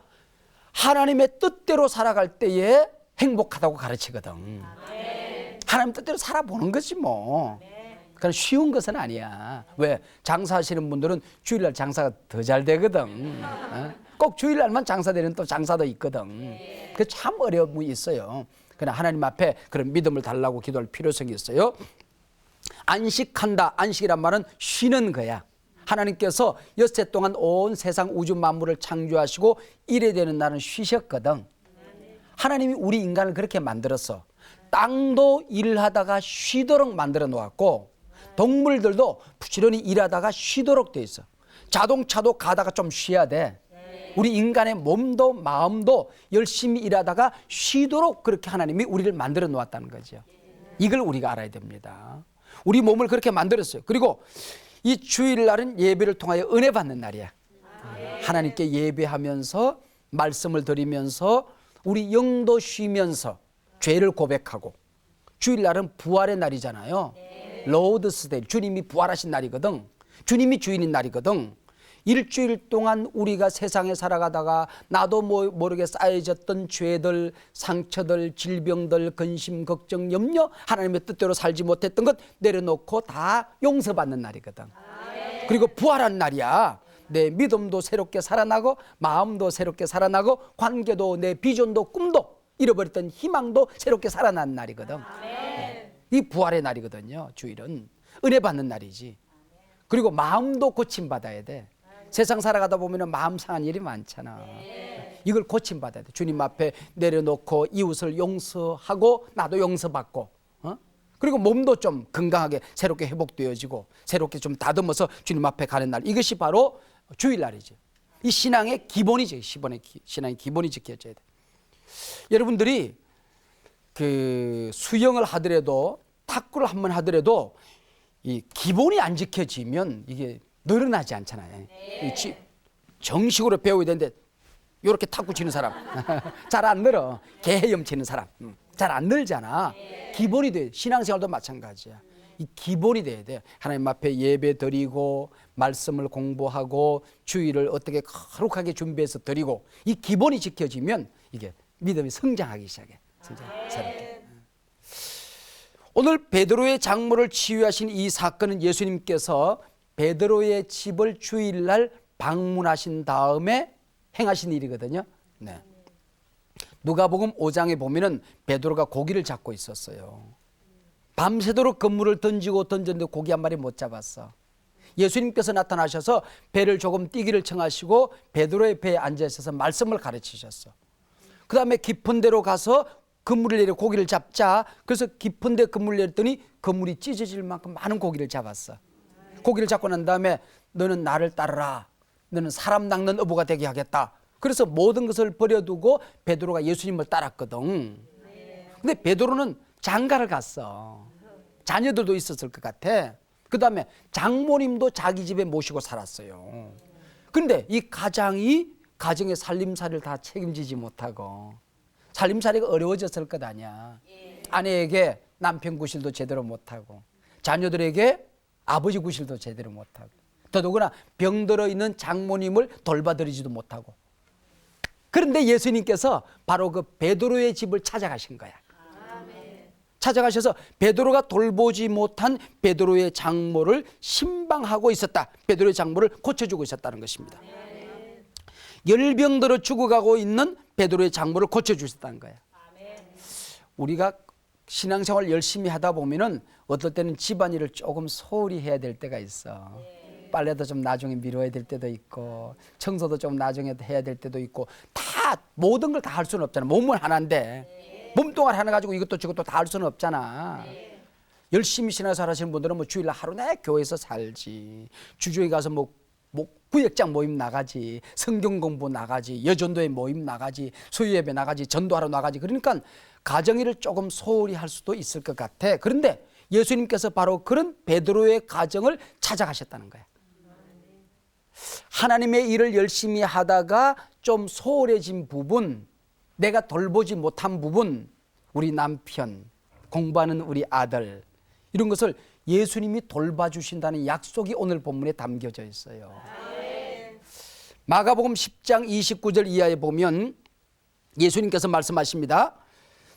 하나님의 뜻대로 살아갈 때에 행복하다고 가르치거든. 하나님 뜻대로 살아보는 거지 뭐. 그러니까 쉬운 것은 아니야. 왜? 장사하시는 분들은 주일날 장사가 더 잘 되거든. 꼭 주일날만 장사되는 또 장사도 있거든. 그 참 어려움이 있어요. 그러나 하나님 앞에 그런 믿음을 달라고 기도할 필요성이 있어요. 안식한다. 안식이란 말은 쉬는 거야. 하나님께서 엿새 동안 온 세상 우주 만물을 창조하시고 이래 되는 날은 쉬셨거든. 하나님이 우리 인간을 그렇게 만들었어. 땅도 일하다가 쉬도록 만들어 놓았고, 동물들도 부지런히 일하다가 쉬도록 돼 있어. 자동차도 가다가 좀 쉬어야 돼. 우리 인간의 몸도 마음도 열심히 일하다가 쉬도록 그렇게 하나님이 우리를 만들어 놓았다는 거죠. 이걸 우리가 알아야 됩니다. 우리 몸을 그렇게 만들었어요. 그리고 이 주일날은 예배를 통하여 은혜 받는 날이야. 하나님께 예배하면서 말씀을 드리면서 우리 영도 쉬면서 죄를 고백하고, 주일날은 부활의 날이잖아요. 로드스 데이, 주님이 부활하신 날이거든. 주님이 주인인 날이거든. 일주일 동안 우리가 세상에 살아가다가 나도 모르게 쌓여졌던 죄들, 상처들, 질병들, 근심, 걱정, 염려, 하나님의 뜻대로 살지 못했던 것 내려놓고 다 용서받는 날이거든. 그리고 부활한 날이야. 내 믿음도 새롭게 살아나고 마음도 새롭게 살아나고 관계도 내 비전도 꿈도 잃어버렸던 희망도 새롭게 살아난 날이거든. 이 부활의 날이거든요. 주일은 은혜 받는 날이지. 그리고 마음도 고침받아야 돼. 세상 살아가다 보면 마음 상한 일이 많잖아. 이걸 고침받아야 돼. 주님 앞에 내려놓고 이웃을 용서하고 나도 용서받고, 그리고 몸도 좀 건강하게 새롭게 회복되어지고 새롭게 좀 다듬어서 주님 앞에 가는 날, 이것이 바로 주일날이죠. 이 신앙의 기본이죠. 신앙의 기본이 지켜져야 돼. 여러분들이 그 수영을 하더라도 탁구를 한번 하더라도 이 기본이 안 지켜지면 이게 늘어나지 않잖아요. 정식으로 배워야 되는데 이렇게 탁구 치는 사람 잘 안 늘어. 개 헤엄치는 사람 잘 안 늘잖아. 기본이 돼. 신앙생활도 마찬가지야. 이 기본이 돼야 돼. 하나님 앞에 예배 드리고 말씀을 공부하고 주일을 어떻게 거룩하게 준비해서 드리고, 이 기본이 지켜지면 이게 믿음이 성장하기 시작해. 새롭게. 오늘 베드로의 장모를 치유하신 이 사건은 예수님께서 베드로의 집을 주일날 방문하신 다음에 행하신 일이거든요. 네. 누가복음 5장에 보면은 베드로가 고기를 잡고 있었어요. 밤새도록 그물을 던지고 던졌는데 고기 한 마리 못 잡았어. 예수님께서 나타나셔서 배를 조금 띄기를 청하시고 베드로의 배에 앉아 있어서 말씀을 가르치셨어. 그 다음에 깊은 데로 가서 그물을 내려 고기를 잡자. 그래서 깊은 데 그물을 내렸더니 그물이 찢어질 만큼 많은 고기를 잡았어. 고기를 잡고 난 다음에 너는 나를 따르라. 너는 사람 낚는 어부가 되게 하겠다. 그래서 모든 것을 버려두고 베드로가 예수님을 따랐거든. 근데 베드로는 장가를 갔어. 자녀들도 있었을 것 같아. 그 다음에 장모님도 자기 집에 모시고 살았어요. 근데 이 가정의 살림살이를 다 책임지지 못하고 살림살이가 어려워졌을 것 아니야. 아내에게 남편 구실도 제대로 못하고 자녀들에게 아버지 구실도 제대로 못하고 더더구나 병들어 있는 장모님을 돌봐드리지도 못하고. 그런데 예수님께서 바로 그 베드로의 집을 찾아가신 거야. 찾아가셔서 베드로가 돌보지 못한 베드로의 장모를 신방하고 있었다. 베드로의 장모를 고쳐주고 있었다는 것입니다. 열병들어 죽어가고 있는 베드로의 장모를 고쳐주셨다는 거야. 우리가 신앙생활 열심히 하다 보면은 어떨 때는 집안일을 조금 소홀히 해야 될 때가 있어. 빨래도 좀 나중에 미뤄야 될 때도 있고 청소도 좀 나중에 해야 될 때도 있고 다 모든 걸 다 할 수는 없잖아. 몸은 하나인데 몸뚱아리 하나 가지고 이것도 저것도 다 할 수는 없잖아. 열심히 신앙생활 하시는 분들은 뭐 주일날 하루 내 교회에서 살지. 주주에 가서 뭐 구역장 모임 나가지. 성경 공부 나가지. 여전도회 모임 나가지. 수요예배 나가지. 전도하러 나가지. 그러니까 가정일을 조금 소홀히 할 수도 있을 것 같아. 그런데 예수님께서 바로 그런 베드로의 가정을 찾아가셨다는 거야. 하나님의 일을 열심히 하다가 좀 소홀해진 부분, 내가 돌보지 못한 부분, 우리 남편, 공부하는 우리 아들, 이런 것을 예수님이 돌봐주신다는 약속이 오늘 본문에 담겨져 있어요. 마가복음 10장 29절 이하에 보면 예수님께서 말씀하십니다.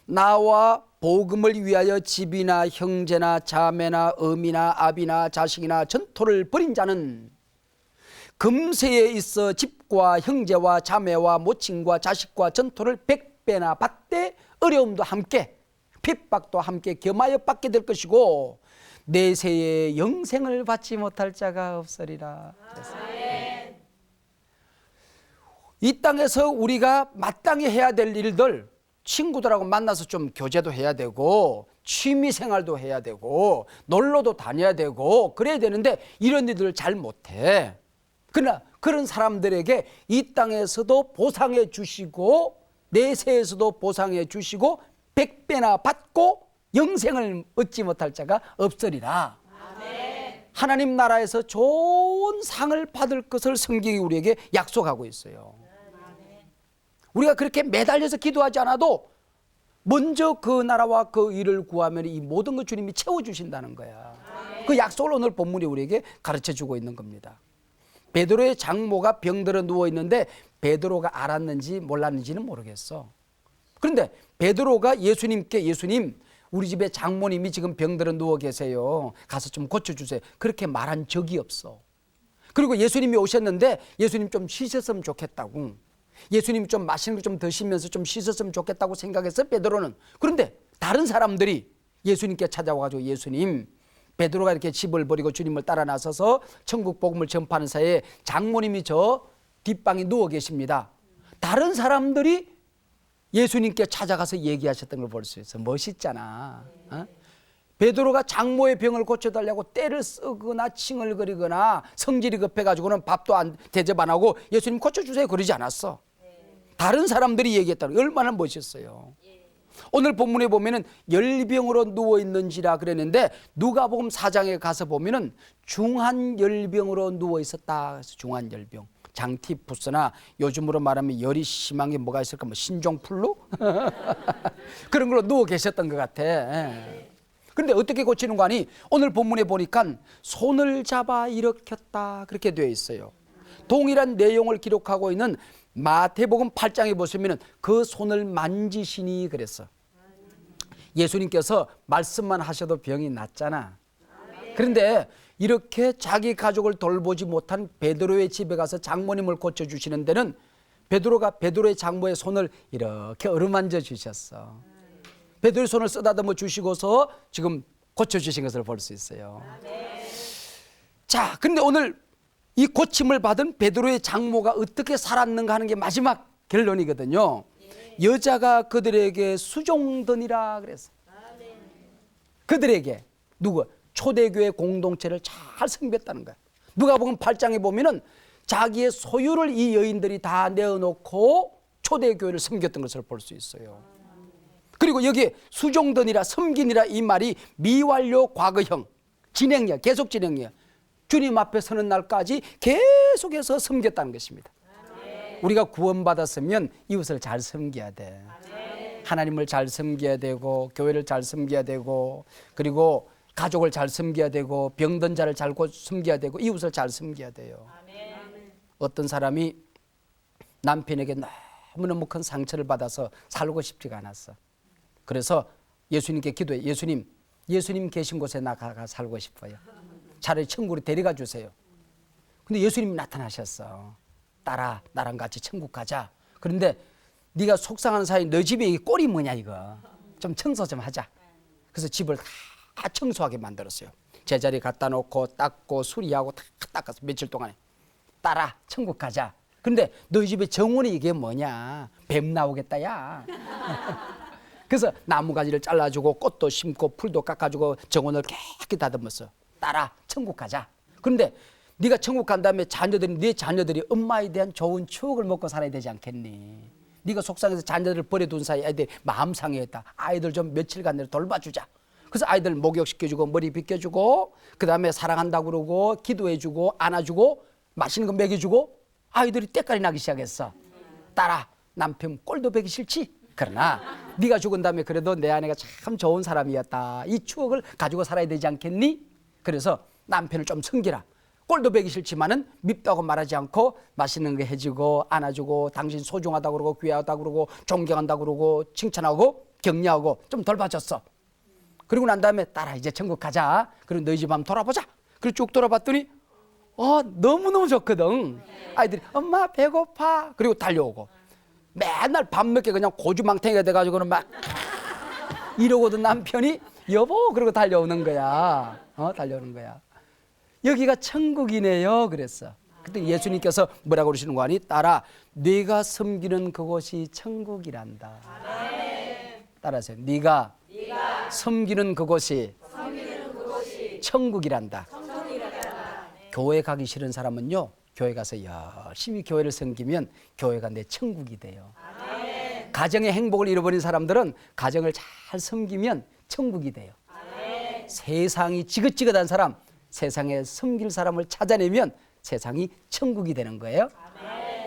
나와 복음을 위하여 집이나 형제나 자매나 어미나 아비나 자식이나 전토를 벌인 자는 금세에 있어 집과 형제와 자매와 모친과 자식과 전토를 100배나 받되 어려움도 함께 핍박도 함께 겸하여 받게 될 것이고 내세에 영생을 받지 못할 자가 없으리라. 이 땅에서 우리가 마땅히 해야 될 일들, 친구들하고 만나서 좀 교제도 해야 되고 취미생활도 해야 되고 놀러도 다녀야 되고 그래야 되는데 이런 일들을 잘 못해. 그러나 그런 사람들에게 이 땅에서도 보상해 주시고 내세에서도 보상해 주시고 100배나 받고 영생을 얻지 못할 자가 없으리라. 아멘. 하나님 나라에서 좋은 상을 받을 것을 성경이 우리에게 약속하고 있어요. 우리가 그렇게 매달려서 기도하지 않아도 먼저 그 나라와 그 일을 구하면 이 모든 것 주님이 채워주신다는 거야. 그 약속을 오늘 본문이 우리에게 가르쳐주고 있는 겁니다. 베드로의 장모가 병들어 누워있는데 베드로가 알았는지 몰랐는지는 모르겠어. 그런데 베드로가 예수님께 예수님 우리 집에 장모님이 지금 병들어 누워 계세요. 가서 좀 고쳐주세요. 그렇게 말한 적이 없어. 그리고 예수님이 오셨는데 예수님 좀 쉬셨으면 좋겠다고. 예수님 좀 맛있는 거 좀 드시면서 좀 씻었으면 좋겠다고 생각했어요, 베드로는. 그런데 다른 사람들이 예수님께 찾아와가지고 예수님, 베드로가 이렇게 집을 버리고 주님을 따라 나서서 천국 복음을 전파하는 사이에 장모님이 저 뒷방에 누워 계십니다. 다른 사람들이 예수님께 찾아가서 얘기하셨던 걸 볼 수 있어. 멋있잖아. 어? 베드로가 장모의 병을 고쳐달라고 때를 쓰거나 칭얼거리거나 성질이 급해가지고는 밥도 대접 안 하고 예수님 고쳐주세요 그러지 않았어. 다른 사람들이 얘기했다는 얼마나 멋있어요. 오늘 본문에 보면은 열병으로 누워있는지라 그랬는데 누가복음 4장에 가서 보면은 중한 열병으로 누워있었다. 그래서 중한 열병. 장티푸스나 요즘으로 말하면 열이 심한 게 뭐가 있을까? 뭐 신종플루? 그런 걸로 누워 계셨던 것 같아. 그런데 어떻게 고치는 거 아니? 오늘 본문에 보니까 손을 잡아 일으켰다 그렇게 되어 있어요. 동일한 내용을 기록하고 있는 마태복음 8장에 보시면 그 손을 만지시니 그랬어. 예수님께서 말씀만 하셔도 병이 낫잖아. 그런데 이렇게 자기 가족을 돌보지 못한 베드로의 집에 가서 장모님을 고쳐주시는 데는 베드로가 베드로의 장모의 손을 이렇게 어루만져 주셨어. 베드로의 손을 쓰다듬어 주시고서 지금 고쳐주신 것을 볼 수 있어요. 자, 그런데 오늘 이 고침을 받은 베드로의 장모가 어떻게 살았는가 하는 게 마지막 결론이거든요. 여자가 그들에게 수종드니라 그랬어. 그들에게 누구? 초대교회 공동체를 잘 섬겼다는 거야. 누가복음 8장에 보면은 자기의 소유를 이 여인들이 다 내어놓고 초대교회를 섬겼던 것을 볼 수 있어요. 그리고 여기에 수종드니라, 섬기니라 이 말이 미완료 과거형, 진행이야. 계속 진행이야. 주님 앞에 서는 날까지 계속해서 섬겼다는 것입니다. 우리가 구원받았으면 이웃을 잘 섬겨야 돼. 하나님을 잘 섬겨야 되고, 교회를 잘 섬겨야 되고, 그리고 가족을 잘 섬겨야 되고, 병든 자를 잘 섬겨야 되고, 이웃을 잘 섬겨야 돼요. 어떤 사람이 남편에게 너무너무 큰 상처를 받아서 살고 싶지가 않았어. 그래서 예수님께 기도해. 예수님 계신 곳에 나가 살고 싶어요. 차라리 천국으로 데려가 주세요. 근데 예수님이 나타나셨어. 딸아, 나랑 같이 천국 가자. 그런데 네가 속상한 사이 너 집에 이 꼴이 뭐냐 이거. 좀 청소 좀 하자. 그래서 집을 다 청소하게 만들었어요. 제자리 갖다 놓고 닦고 수리하고 다 닦아서 며칠 동안에. 딸아, 천국 가자. 근데 너희 집에 정원이 이게 뭐냐. 뱀 나오겠다 야. 그래서 나무가지를 잘라주고 꽃도 심고 풀도 깎아주고 정원을 깨끗이 다듬었어. 딸아, 천국 가자. 그런데 네가 천국 간 다음에 네 자녀들이 엄마에 대한 좋은 추억을 먹고 살아야 되지 않겠니? 네가 속상해서 자녀들을 버려둔 사이 아이들이 마음 상해했다. 아이들 좀 며칠간 돌봐주자. 그래서 아이들 목욕시켜주고 머리 빗겨주고 그 다음에 사랑한다고 그러고 기도해주고 안아주고 맛있는 거 먹여주고 아이들이 때깔이 나기 시작했어. 딸아, 남편 꼴도 보기 싫지? 그러나 네가 죽은 다음에 그래도 내 아내가 참 좋은 사람이었다. 이 추억을 가지고 살아야 되지 않겠니? 그래서 남편을 좀 섬기라. 꼴도 보기 싫지만은 밉다고 말하지 않고 맛있는 거 해주고 안아주고 당신 소중하다고 그러고 귀하다고 그러고 존경한다고 그러고 칭찬하고 격려하고 좀 돌봐줬어. 그리고 난 다음에 딸아 이제 천국 가자. 그리고 너희 집 한번 돌아보자. 그리고 쭉 돌아봤더니 너무너무 좋거든. 아이들이 엄마 배고파. 그리고 달려오고 맨날 밥 먹게 그냥 고주망탱이가 돼가지고는 막 이러고도 남편이 여보 그러고 달려오는 거야. 달려오는 거야. 여기가 천국이네요 그랬어. 그때 예수님께서 뭐라고 그러시는 거 아니? 딸아 네가 섬기는 그곳이 천국이란다. 따라하세요. 네가 섬기는 그곳이 천국이란다. 교회 가기 싫은 사람은요 교회 가서 열심히 교회를 섬기면 교회가 내 천국이 돼요. 가정의 행복을 잃어버린 사람들은 가정을 잘 섬기면 천국이 돼요. 세상이 지긋지긋한 사람, 세상에 섬길 사람을 찾아내면 세상이 천국이 되는 거예요.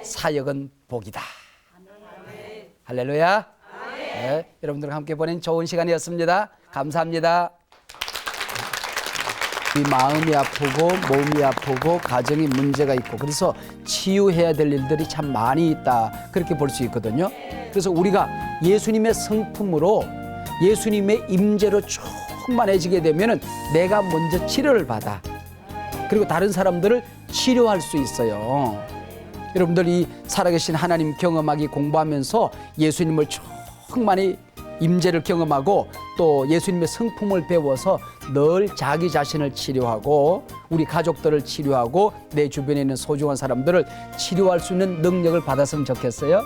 사역은 복이다. 할렐루야. 네, 여러분들과 함께 보낸 좋은 시간이었습니다. 감사합니다. 이 마음이 아프고 몸이 아프고 가정에 문제가 있고 그래서 치유해야 될 일들이 참 많이 있다. 그렇게 볼 수 있거든요. 그래서 우리가 예수님의 성품으로 예수님의 임재로 충만해지게 되면은 내가 먼저 치료를 받아. 그리고 다른 사람들을 치료할 수 있어요. 여러분들 이 살아계신 하나님 경험하기 공부하면서 예수님을 충만히 임재를 경험하고 또 예수님의 성품을 배워서 늘 자기 자신을 치료하고 우리 가족들을 치료하고 내 주변에 있는 소중한 사람들을 치료할 수 있는 능력을 받았으면 좋겠어요.